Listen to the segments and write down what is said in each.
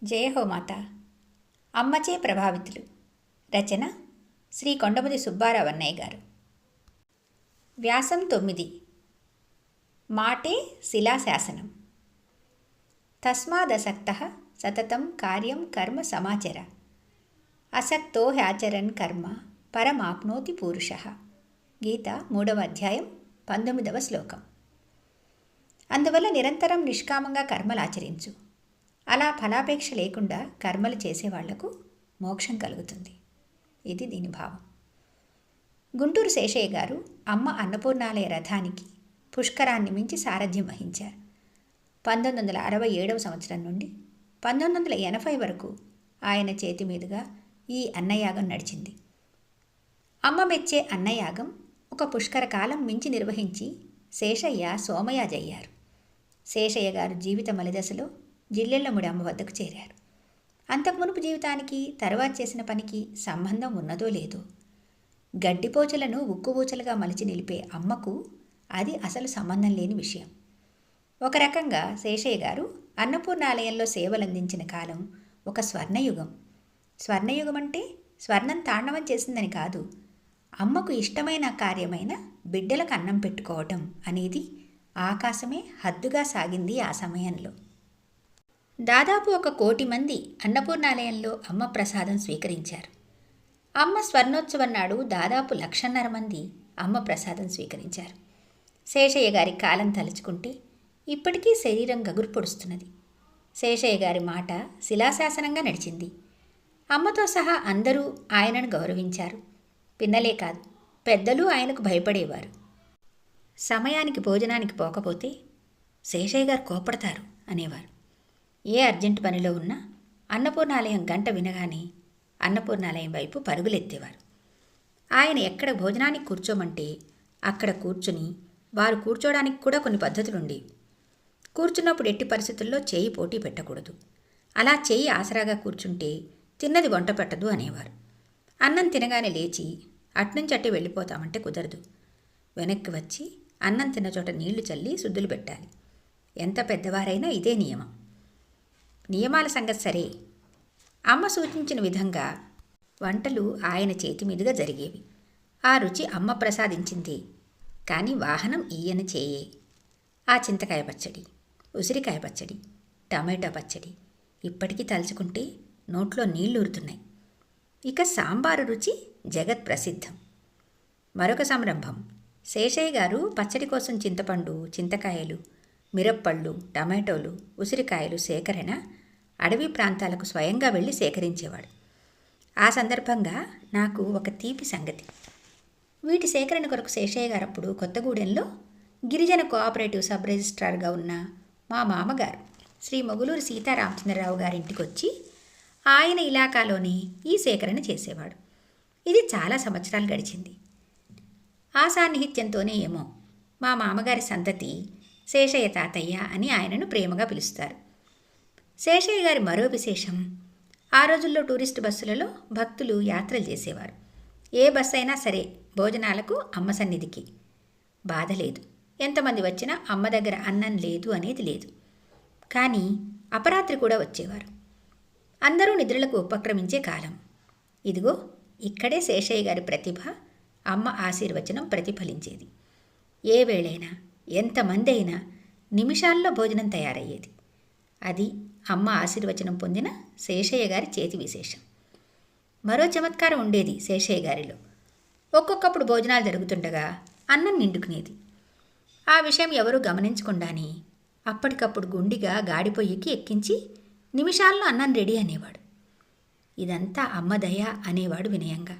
జయ హో మాత. అమ్మచే ప్రభావితులు. రచన శ్రీ కొండముది సుబ్బారావు అన్నయ్య గారు. వ్యాసం 9. మాటే శిలాశాసనం. తస్మాదసక్తః సతతం కార్యం కర్మ సమాచర. అసక్తో హ్యాచరన్ కర్మ పరమాప్నోతి పూరుషః. గీత 3వ అధ్యాయం 19వ శ్లోకం. అందువల్ల నిరంతరం నిష్కామంగా కర్మలు ఆచరించు. అలా ఫలాపేక్ష లేకుండా కర్మలు చేసేవాళ్లకు మోక్షం కలుగుతుంది. ఇది దీని భావం. గుంటూరు శేషయ్య గారు అమ్మ అన్నపూర్ణాలయ రథానికి పుష్కరాన్ని మించి సారథ్యం వహించారు. 1967వ సంవత్సరం నుండి 1980 వరకు ఆయన చేతి మీదుగా ఈ అన్నయాగం నడిచింది. అమ్మ మెచ్చే అన్నయాగం ఒక పుష్కర కాలం మించి నిర్వహించి శేషయ్య సోమయాజయ్యారు. శేషయ్య గారు జీవిత మలిదశలో జిల్లెళ్లముడి అమ్మ వద్దకు చేరారు. అంతకుమునుపు జీవితానికి తర్వాత చేసిన పనికి సంబంధం ఉన్నదో లేదో, గడ్డిపోచలను ఉక్కుబూచలుగా మలిచి నిలిపే అమ్మకు అది అసలు సంబంధం లేని విషయం. ఒక రకంగా శేషయ్య గారు అన్నపూర్ణాలయంలో సేవలందించిన కాలం ఒక స్వర్ణయుగం. స్వర్ణయుగం అంటే స్వర్ణం తాండవం చేసిందని కాదు, అమ్మకు ఇష్టమైన కార్యమైన బిడ్డలకు అన్నం పెట్టుకోవటం అనేది ఆకాశమే హద్దుగా సాగింది ఆ సమయంలో. దాదాపు 1 కోటి మంది అన్నపూర్ణాలయంలో అమ్మ ప్రసాదం స్వీకరించారు. అమ్మ స్వర్ణోత్సవం నాడు దాదాపు 1,50,000 మంది అమ్మ ప్రసాదం స్వీకరించారు. శేషయ్య గారి కాలం తలుచుకుంటే ఇప్పటికీ శరీరం గగురు పొడుస్తున్నది. శేషయ్య గారి మాట శిలాశాసనంగా నడిచింది. అమ్మతో సహా అందరూ ఆయనను గౌరవించారు. పిన్నలే కాదు, పెద్దలు ఆయనకు భయపడేవారు. సమయానికి భోజనానికి పోకపోతే శేషయ్య గారు కోపడతారు అనేవారు. ఏ అర్జెంటు పనిలో ఉన్నా అన్నపూర్ణాలయం గంట వినగానే అన్నపూర్ణాలయం వైపు పరుగులెత్తేవారు. ఆయన ఎక్కడ భోజనానికి కూర్చోమంటే అక్కడ కూర్చుని వారు కూర్చోడానికి కూడా కొన్ని పద్ధతులుండేవి. కూర్చున్నప్పుడు ఎట్టి పరిస్థితుల్లో చేయి పోటీ పెట్టకూడదు. అలా చేయి ఆసరాగా కూర్చుంటే తిన్నది వంట పెట్టదు అనేవారు. అన్నం తినగానే లేచి అట్నుంచి అట్టే వెళ్ళిపోతామంటే కుదరదు. వెనక్కి వచ్చి అన్నం తిన్న చోట నీళ్లు చల్లి శుద్ధులు పెట్టాలి. ఎంత పెద్దవారైనా ఇదే నియమం. నియమాల సంగతి సరే, అమ్మ సూచించిన విధంగా వంటలు ఆయన చేతి మీదుగా జరిగేవి. ఆ రుచి అమ్మ ప్రసాదించింది. కానీ వాహనం ఈయన చేయే. ఆ చింతకాయ పచ్చడి, ఉసిరికాయ పచ్చడి, టమాటో పచ్చడి ఇప్పటికీ తలుచుకుంటే నోట్లో నీళ్లూరుతున్నాయి. ఇక సాంబారు రుచి జగత్ ప్రసిద్ధం. మరొక సంరంభం, శేషయ్య గారు పచ్చడి కోసం చింతపండు, చింతకాయలు, మిరప్పళ్ళు, టమాటోలు, ఉసిరికాయలు సేకరణ అడవి ప్రాంతాలకు స్వయంగా వెళ్ళి సేకరించేవాడు. ఆ సందర్భంగా నాకు ఒక తీపి సంగతి. వీటి సేకరణ కొరకు శేషయ్య గారు అప్పుడు కొత్తగూడెంలో గిరిజన కోఆపరేటివ్ సబ్ రిజిస్ట్రార్గా ఉన్న మా మామగారు శ్రీ మొగులూరు సీతారామచంద్రరావు గారింటికి వచ్చి ఆయన ఇలాకాలోని ఈ సేకరణ చేసేవాడు. ఇది చాలా సంవత్సరాలు గడిచింది. ఆ సాన్నిహిత్యంతోనే ఏమో మా మామగారి సంతతి శేషయ్య తాతయ్య అని ఆయనను ప్రేమగా పిలుస్తారు. శేషయ్య గారి మరో విశేషం, ఆ రోజుల్లో టూరిస్టు బస్సులలో భక్తులు యాత్రలు చేసేవారు. ఏ బస్సు అయినా సరే భోజనాలకు అమ్మ సన్నిధికి. బాధ లేదు, ఎంతమంది వచ్చినా అమ్మ దగ్గర అన్నం లేదు అనేది లేదు. కానీ అపరాత్రి కూడా వచ్చేవారు. అందరూ నిద్రలకు ఉపక్రమించే కాలం. ఇదిగో ఇక్కడే శేషయ్య గారి ప్రతిభ, అమ్మ ఆశీర్వచనం ప్రతిఫలించేది. ఏ వేళైనా ఎంతమంది అయినా నిమిషాల్లో భోజనం తయారయ్యేది. అది అమ్మ ఆశీర్వచనం పొందిన శేషయ్య గారి చేతి విశేషం. మరో చమత్కారం ఉండేది శేషయ్య గారిలో. ఒక్కొక్కప్పుడు భోజనాలు జరుగుతుండగా అన్నం నిండుకునేది. ఆ విషయం ఎవరూ గమనించకుండానే అప్పటికప్పుడు గుండిగా గాడిపొయ్యికి ఎక్కించి నిమిషాల్లో అన్నం రెడీ అనేవాడు. ఇదంతా అమ్మ దయ అనేవాడు వినయంగా.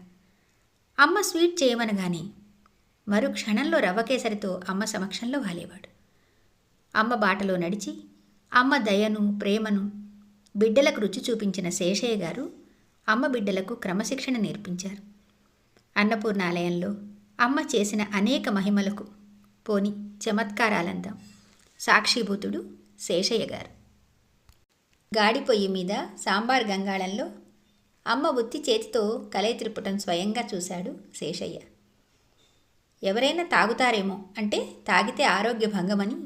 అమ్మ స్వీట్ చేయమనగానే మరు క్షణంలో రవ్వ కేసరితో అమ్మ సమక్షంలో వాలేవాడు. అమ్మ బాటలో నడిచి అమ్మ దయను, ప్రేమను బిడ్డలకు రుచి చూపించిన శేషయ్య గారు అమ్మ బిడ్డలకు క్రమశిక్షణ నేర్పించారు. అన్నపూర్ణాలయంలో అమ్మ చేసిన అనేక మహిమలకు పోని చమత్కారాలందాం. సాక్షిభూతుడు శేషయ్య గారు. గాడిపొయ్యి మీద సాంబార్ గంగాళంలో అమ్మ ఉత్తి చేతితో కలయి త్రిప్పటం స్వయంగా చూశాడు శేషయ్య. ఎవరైనా తాగుతారేమో అంటే తాగితే ఆరోగ్య భంగమని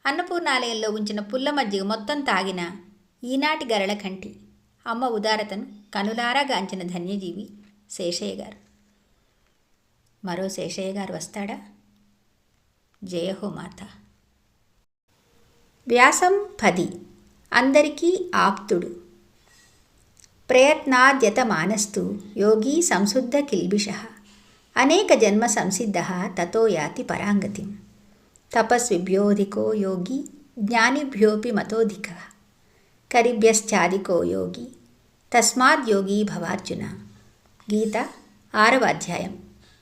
అన్నపూర్ణాలయంలో ఉంచిన పుల్ల మజ్జిగ మొత్తం తాగినా ఈనాటి గరళకంఠి అమ్మ ఉదారతను కనులారా గాంచిన ధన్యజీవి శేషయ్య గారు. మరో శేషయ్య గారు వస్తాడా? జయహో మాత. వ్యాసం 10. అందరికీ ఆప్తుడు. ప్రయత్నాద్యత మానస్తు యోగి సంశుద్ధ కిల్బిషః అనేక జన్మ సంసిద్ధః తతో యాతి పరాంగతిం. తపస్విభ్యోధికో యోగి జ్ఞానిభ్యోపి మతోధికః కరిభ్యశ్చాధికో యోగి తస్మాద్యోగి భవార్జున. గీత 6వ అధ్యాయం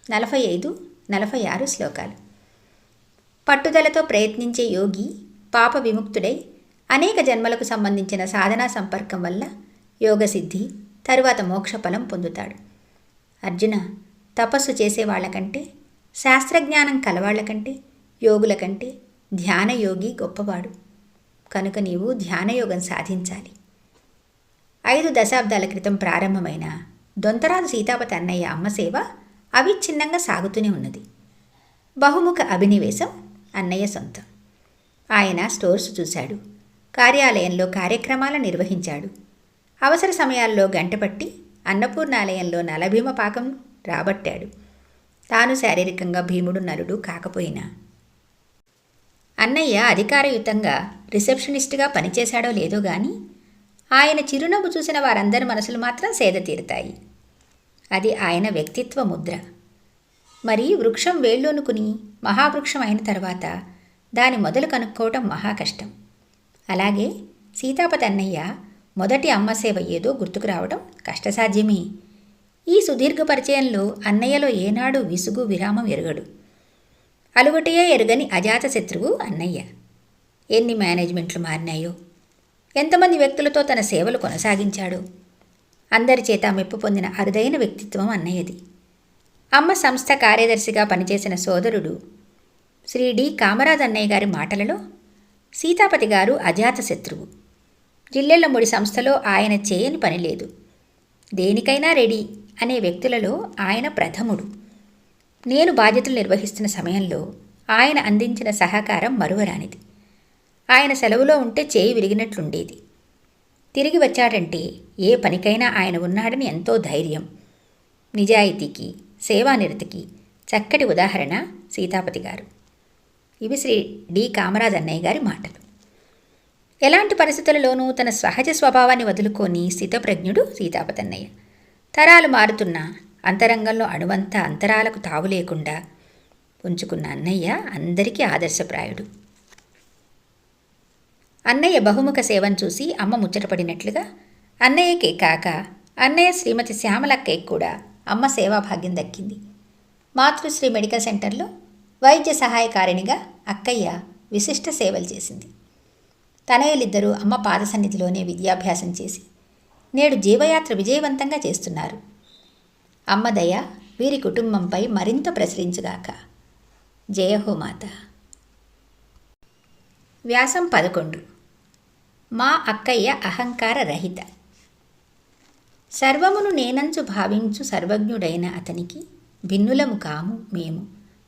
45-46 శ్లోకాలు. పట్టుదలతో ప్రయత్నించే యోగి పాప విముక్తుడై అనేక జన్మలకు సంబంధించిన సాధనా సంపర్కం వల్ల యోగసిద్ధి, తరువాత మోక్షఫలం పొందుతాడు. అర్జున, తపస్సు చేసేవాళ్లకంటే, శాస్త్రజ్ఞానం కలవాళ్లకంటే, యోగుల కంటే ధ్యానయోగి గొప్పవాడు. కనుక నీవు ధ్యానయోగం సాధించాలి. 5 దశాబ్దాల క్రితం ప్రారంభమైన దొంతరాజు సీతాపతి అన్నయ్య అమ్మ సేవ అవిచ్ఛిన్నంగా సాగుతూనే ఉన్నది. బహుముఖ అభినివేశం అన్నయ్య సొంతం. ఆయన స్టోర్స్ చూశాడు, కార్యాలయంలో కార్యక్రమాలు నిర్వహించాడు, అవసర సమయాల్లో గంటపట్టి అన్నపూర్ణాలయంలో నలభీమ పాకం రాబట్టాడు. తాను శారీరకంగా భీముడు నలుడు కాకపోయినా అన్నయ్య అధికారయుతంగా రిసెప్షనిస్ట్గా పనిచేశాడో లేదో గాని ఆయన చిరునవ్వు చూసిన వారందరి మనసులు మాత్రం సేద తీరుతాయి. అది ఆయన వ్యక్తిత్వ ముద్ర. మరి వృక్షం వేళ్ళూనుకుని మహావృక్షం అయిన తర్వాత దాని మొదలు కనుక్కోవటం మహా కష్టం. అలాగే సీతాపతి అన్నయ్య మొదటి అమ్మ సేవ ఏదో గుర్తుకు రావడం కష్టసాధ్యమే. ఈ సుదీర్ఘ పరిచయంలో అన్నయ్యలో ఏనాడు విసుగు విరామం ఎరగడు. అలుగుటయే ఎరుగని అజాతశత్రువు అన్నయ్య. ఎన్ని మేనేజ్మెంట్లు మారినాయో, ఎంతమంది వ్యక్తులతో తన సేవలు కొనసాగించాడో. అందరి చేత మెప్పు పొందిన అరుదైన వ్యక్తిత్వం అన్నయ్యది. అమ్మ సంస్థ కార్యదర్శిగా పనిచేసిన సోదరుడు శ్రీ డి కామరాజ్ అన్నయ్య గారి మాటలలో సీతాపతి గారు అజాతశత్రువు. జిల్లెళ్లముడి సంస్థలో ఆయన చేయని పని లేదు. దేనికైనా రెడీ అనే వ్యక్తులలో ఆయన ప్రథముడు. నేను బాధ్యతలు నిర్వహిస్తున్న సమయంలో ఆయన అందించిన సహకారం మరువరానిది. ఆయన సెలవులో ఉంటే చేయి విరిగినట్లుండేది. తిరిగి వచ్చాడంటే ఏ పనికైనా ఆయన ఉన్నాడని ఎంతో ధైర్యం. నిజాయితీకి, సేవానిరతికి చక్కటి ఉదాహరణ సీతాపతి గారు. ఇవి శ్రీ డి కామరాజ్ అన్నయ్య గారి మాటలు. ఎలాంటి పరిస్థితులలోనూ తన సహజ స్వభావాన్ని వదులుకొని స్థితప్రజ్ఞుడు సీతాపతి అన్నయ్య. తరాలు మారుతున్నా అంతరంగంలో అణువంతా అంతరాలకు తావు లేకుండా ఉంచుకున్న అన్నయ్య అందరికీ ఆదర్శప్రాయుడు. అన్నయ్య బహుముఖ సేవను చూసి అమ్మ ముచ్చటపడినట్లుగా అన్నయ్యకే కాక అన్నయ్య శ్రీమతి శ్యామలక్కయ్య కూడా అమ్మ సేవాభాగ్యం దక్కింది. మాతృశ్రీ మెడికల్ సెంటర్లో వైద్య సహాయకారిణిగా అక్కయ్య విశిష్ట సేవలు చేసింది. తనయులిద్దరూ అమ్మ పాద సన్నిధిలోనే విద్యాభ్యాసం చేసి నేడు జీవయాత్ర విజయవంతంగా చేస్తున్నారు. అమ్మ దయ వీరి కుటుంబంపై మరింత ప్రసరించుగాక. జయహో మాత. వ్యాసం 11. మా అక్కయ్య అహంకార రహిత. సర్వమును నేనంచు భావించు సర్వజ్ఞుడైన అతనికి భిన్నులము కాము మేము,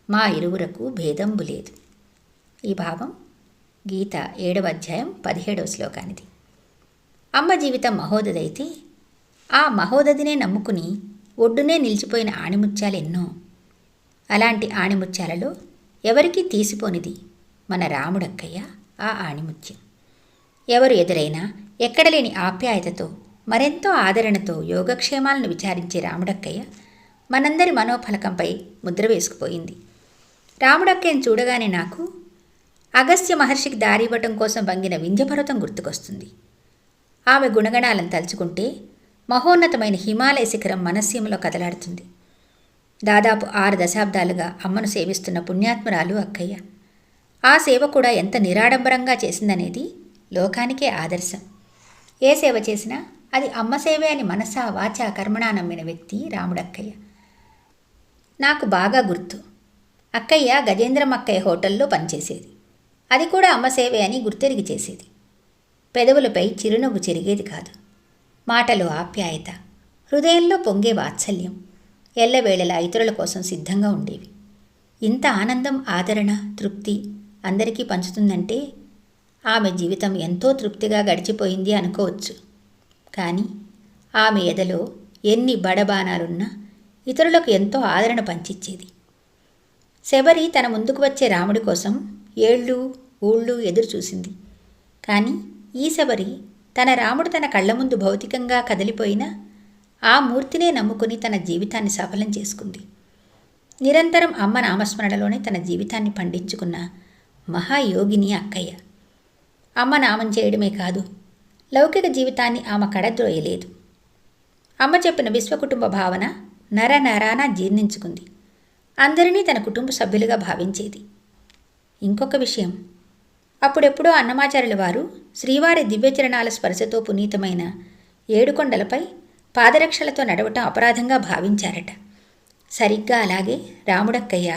మా ఇరువురకు భేదంబు లేదు. ఈ భావం గీత 7వ అధ్యాయం 17వ శ్లోకానిది. అమ్మ జీవితం మహోదదైతే ఆ మహోదదినే నమ్ముకుని ఒడ్డునే నిలిచిపోయిన ఆణిముత్యాలెన్నో. అలాంటి ఆణిముత్యాలలో ఎవరికీ తీసిపోనిది మన రాముడక్కయ్య ఆ ఆణిముత్యం. ఎవరు ఎదురైనా ఎక్కడలేని ఆప్యాయతతో, మరెంతో ఆదరణతో యోగక్షేమాలను విచారించే రాముడక్కయ్య మనందరి మనోఫలకంపై ముద్ర వేసుకుపోయింది. రాముడక్కయ్యను చూడగానే నాకు అగస్త్య మహర్షికి దారి ఇవ్వటం కోసం వంగిన వింధ్యపర్వతం గుర్తుకొస్తుంది. ఆమె గుణగణాలను తలుచుకుంటే మహోన్నతమైన హిమాలయ శిఖరం మనస్సీమలో కదలాడుతుంది. దాదాపు 6 దశాబ్దాలుగా అమ్మను సేవిస్తున్న పుణ్యాత్మురాలు అక్కయ్య. ఆ సేవ కూడా ఎంత నిరాడంబరంగా చేసిందనేది లోకానికే ఆదర్శం. ఏ సేవ చేసినా అది అమ్మ సేవే అని మనసా వాచా కర్మణా నమ్మిన వ్యక్తి రాముడక్కయ్య. నాకు బాగా గుర్తు, అక్కయ్య గజేంద్రమక్కయ్య హోటల్లో పనిచేసేది. అది కూడా అమ్మ సేవే అని గుర్తెరిగి చేసేది. పెదవులపై చిరునవ్వు చెరిగేది కాదు. మాటలో ఆప్యాయత, హృదయంలో పొంగే వాత్సల్యం ఎల్లవేళలా ఇతరుల కోసం సిద్ధంగా ఉండేవి. ఇంత ఆనందం, ఆదరణ, తృప్తి అందరికీ పంచుతుందంటే ఆమె జీవితం ఎంతో తృప్తిగా గడిచిపోయింది అనుకోవచ్చు. కానీ ఆమె ఎదలో ఎన్ని బడబానాలున్నా ఇతరులకు ఎంతో ఆదరణ పంచిచ్చేది. శబరి తన ముందుకు వచ్చే రాముడి కోసం ఏళ్ళు ఊళ్ళు ఎదురు చూసింది. కానీ ఈ శబరి తన రాముడు తన కళ్ళ ముందు భౌతికంగా కదిలిపోయినా ఆ మూర్తినే నమ్ముకుని తన జీవితాన్ని సఫలం చేసుకుంది. నిరంతరం అమ్మ నామస్మరణలోనే తన జీవితాన్ని పండించుకున్న మహాయోగిని అక్కయ్య. అమ్మ నామం చేయడమే కాదు, లౌకిక జీవితాన్ని ఆమె కడద్రోయలేదు. అమ్మ చెప్పిన విశ్వకుటుంబ భావన నరనరాన జీర్ణించుకుంది. అందరినీ తన కుటుంబ సభ్యులుగా భావించేది. ఇంకొక విషయం, అప్పుడెప్పుడో అన్నమాచార్యుల వారు శ్రీవారి దివ్యచరణాల స్పర్శతో పునీతమైన ఏడుకొండలపై పాదరక్షలతో నడవటం అపరాధంగా భావించారట. సరిగ్గా అలాగే రాముడక్కయ్య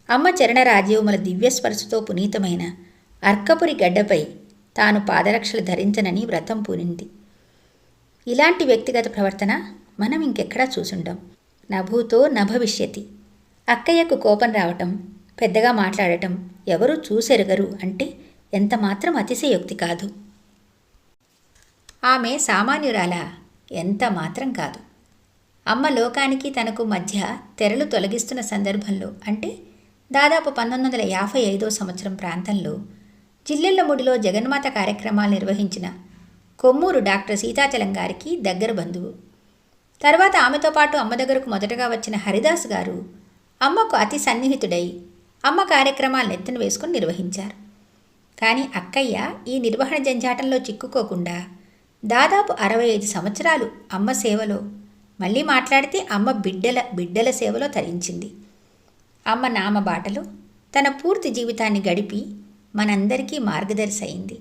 అమ్మ చరణరాజ్యముల దివ్యస్పర్శతో పునీతమైన అర్కపురి గడ్డపై తాను పాదరక్షలు ధరించనని వ్రతం పూనింది. ఇలాంటి వ్యక్తిగత ప్రవర్తన మనం ఇంకెక్కడా చూసుండం. నభూతో నభవిష్యతి. అక్కయ్యకు కోపం రావటం, పెద్దగా మాట్లాడటం ఎవరూ చూసెరగరు అంటే ఎంతమాత్రం అతిశయోక్తి కాదు. ఆమె సామాన్యురాల ఎంత మాత్రం కాదు. అమ్మ లోకానికి తనకు మధ్య తెరలు తొలగిస్తున్న సందర్భంలో అంటే దాదాపు 1955 సంవత్సరం ప్రాంతంలో జిల్లెళ్లముడిలో జగన్మాత కార్యక్రమాలు నిర్వహించిన కొమ్మూరు డాక్టర్ సీతాచలం గారికి దగ్గర బంధువు. తర్వాత ఆమెతో పాటు అమ్మ దగ్గరకు మొదటగా వచ్చిన హరిదాస్ గారు అమ్మకు అతి సన్నిహితుడై అమ్మ కార్యక్రమాలు నెత్తిన వేసుకుని నిర్వహించారు. కానీ అక్కయ్య ఈ నిర్వహణ జంజాటంలో చిక్కుకోకుండా దాదాపు 65 సంవత్సరాలు అమ్మ సేవలో, మళ్ళీ మాట్లాడితే అమ్మ బిడ్డల సేవలో తరించింది. అమ్మ నామ బాటలో తన పూర్తి జీవితాన్ని గడిపి మనందరికీ మార్గదర్శి అయింది.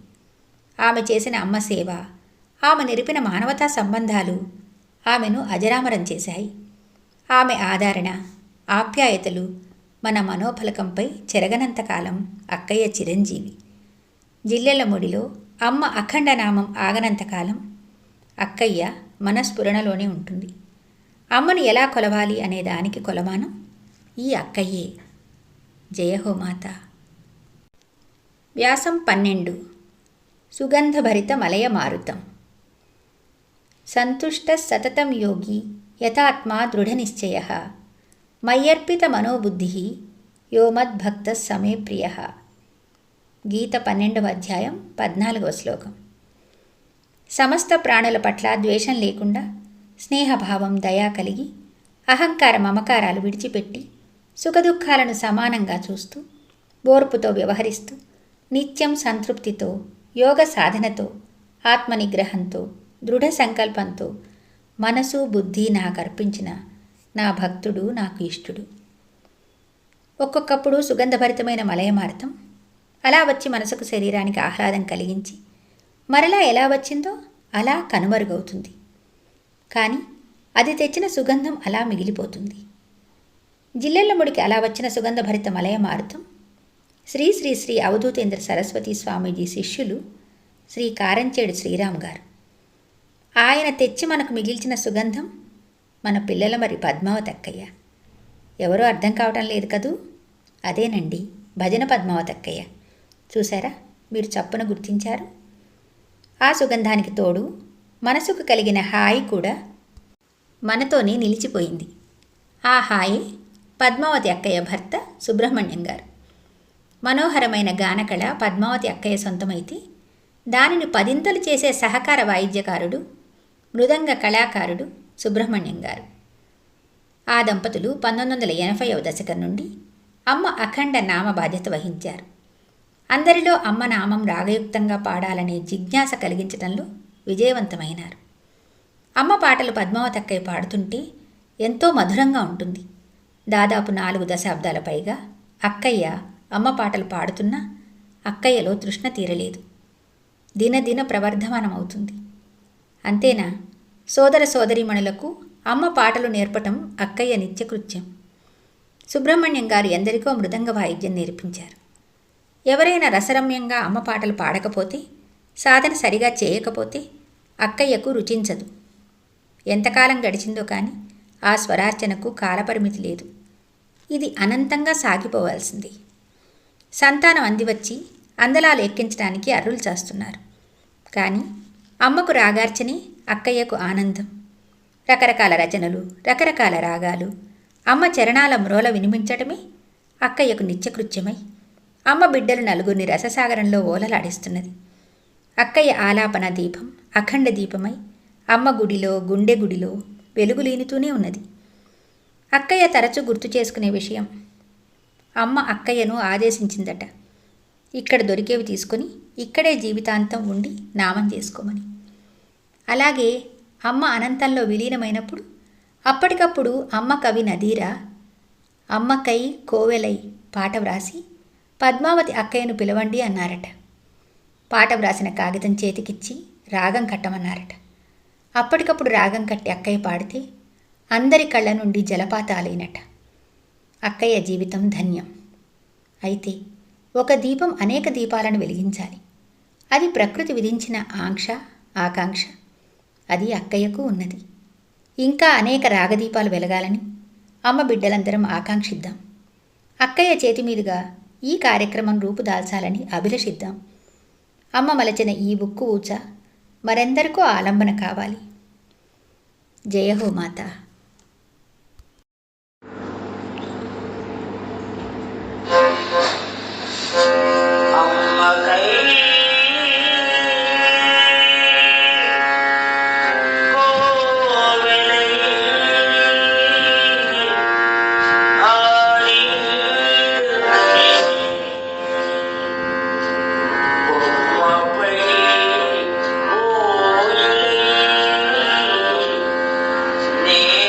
ఆమె చేసిన అమ్మ సేవ, ఆమె నిరిపిన మానవతా సంబంధాలు ఆమెను అజరామరం చేశాయి. ఆమె ఆదరణ, ఆప్యాయతలు మన మనోఫలకంపై చెరగనంతకాలం అక్కయ్య చిరంజీవి. జిల్లెళ్లముడిలో అమ్మ అఖండ నామం ఆగనంతకాలం అక్కయ్య మనస్ఫురణలోనే ఉంటుంది. అమ్మను ఎలా కొలవాలి అనే దానికి కొలమానం ఈ అక్కయ్యే. జయహో మాత. వ్యాసం 12. సుగంధభరిత మలయ మారుతం. సంతుష్ట సతతం యోగి యథాత్మా దృఢనిశ్చయ మయ్యర్పిత మనోబుద్ధి యో మద్భక్త సమే ప్రియ. గీత 12వ అధ్యాయం 14వ శ్లోకం. సమస్త ప్రాణుల పట్ల ద్వేషం లేకుండా స్నేహభావం, దయా కలిగి అహంకార మమకారాలు విడిచిపెట్టి సుఖదుఖాలను సమానంగా చూస్తూ ఓర్పుతో వ్యవహరిస్తూ నిత్యం సంతృప్తితో, యోగ సాధనతో, ఆత్మనిగ్రహంతో, దృఢ సంకల్పంతో మనసు బుద్ధి నాకు అర్పించిన నా భక్తుడు నాకు ఇష్టుడు. ఒక్కొక్కప్పుడు సుగంధభరితమైన మలయమారుతం అలా వచ్చి మనసుకు శరీరానికి ఆహ్లాదం కలిగించి మరలా ఎలా వచ్చిందో అలా కనుమరుగవుతుంది. కానీ అది తెచ్చిన సుగంధం అలా మిగిలిపోతుంది. జిల్లెళ్లముడికి అలా వచ్చిన సుగంధభరిత మలయమారుతం శ్రీ శ్రీ శ్రీ అవధూతేంద్ర సరస్వతి స్వామీజీ శిష్యులు శ్రీ కారంచేడు శ్రీరామ్ గారు. ఆయన తెచ్చి మనకు మిగిల్చిన సుగంధం మన పిల్లల మరి పద్మావతి అక్కయ్య. ఎవరో అర్థం కావటం లేదు కదూ? అదేనండి, భజన పద్మావతి అక్కయ్య. చూసారా, మీరు చప్పున గుర్తించారు. ఆ సుగంధానికి తోడు మనసుకు కలిగిన హాయి కూడా మనతోనే నిలిచిపోయింది. ఆ హాయి పద్మావతి అక్కయ్య భర్త సుబ్రహ్మణ్యం గారు. మనోహరమైన గానకళ పద్మావతి అక్కయ్య సొంతమైతే దానిని పదింతలు చేసే సహకార వాయిద్యకారుడు, మృదంగ కళాకారుడు సుబ్రహ్మణ్యం గారు. ఆ దంపతులు 1980వ దశకం నుండి అమ్మ అఖండ నామ బాధ్యత వహించారు. అందరిలో అమ్మ నామం రాగయుక్తంగా పాడాలనే జిజ్ఞాస కలిగించడంలో విజయవంతమైనారు. అమ్మ పాటలు పద్మావతి అక్కయ్య పాడుతుంటే ఎంతో మధురంగా ఉంటుంది. దాదాపు 4 దశాబ్దాల పైగా అక్కయ్య అమ్మ పాటలు పాడుతున్నా అక్కయ్యలో తృష్ణ తీరలేదు. దినదిన ప్రవర్ధమానమవుతుంది. అంతేనా, సోదర సోదరీమణులకు అమ్మ పాటలు నేర్పటం అక్కయ్య నిత్యకృత్యం. సుబ్రహ్మణ్యం గారు ఎందరికో మృదంగ వాయిద్యం నేర్పించారు. ఎవరైనా రసరమ్యంగా అమ్మ పాటలు పాడకపోతే, సాధన సరిగా చేయకపోతే అక్కయ్యకు రుచించదు. ఎంతకాలం గడిచిందో కానీ ఆ స్వరార్చనకు కాలపరిమితి లేదు. ఇది అనంతంగా సాగిపోవాల్సింది. సంతానం అందివచ్చి అందలాలు ఎక్కించడానికి అర్రులు చేస్తున్నారు. కానీ అమ్మకు రాగార్చనే అక్కయ్యకు ఆనందం. రకరకాల రచనలు, రకరకాల రాగాలు, అమ్మ చరణాల మ్రోల వినిపించటమే అక్కయ్యకు నిత్యకృత్యమై అమ్మ బిడ్డలు నలుగురిని రససాగరంలో ఓలలాడిస్తున్నది. అక్కయ్య ఆలాపన దీపం అఖండ దీపమై అమ్మ గుడిలో, గుండె గుడిలో వెలుగులీనుతూనే ఉన్నది. అక్కయ్య తరచూ గుర్తు చేసుకునే విషయం, అమ్మ అక్కయ్యను ఆదేశించిందట, ఇక్కడ దొరికేవి తీసుకొని ఇక్కడే జీవితాంతం ఉండి నామం చేసుకోమని. అలాగే అమ్మ అనంతంలో విలీనమైనప్పుడు అప్పటికప్పుడు అమ్మ కవి నదీరా అమ్మకై కోవెలై పాట వ్రాసి పద్మావతి అక్కయ్యను పిలవండి అన్నారట. పాట వ్రాసిన కాగితం చేతికిచ్చి రాగం కట్టమన్నారట. అప్పటికప్పుడు రాగం కట్టి అక్కయ్య పాడితే అందరి కళ్ళ నుండి జలపాతాలైనట. అక్కయ్య జీవితం ధన్యం. అయితే ఒక దీపం అనేక దీపాలను వెలిగించాలి. అది ప్రకృతి విధించిన ఆంక్ష, ఆకాంక్ష. అది అక్కయ్యకు ఉన్నది. ఇంకా అనేక రాగదీపాలు వెలగాలని అమ్మ బిడ్డలందరం ఆకాంక్షిద్దాం. అక్కయ్య చేతి మీదుగా ఈ కార్యక్రమం రూపుదాల్చాలని అభిలషిద్దాం. అమ్మ మలచిన ఈ ఉక్కు ఊచ మరెందరికో ఆలంబన కావాలి. జయహో మాత. నే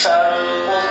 सर्वं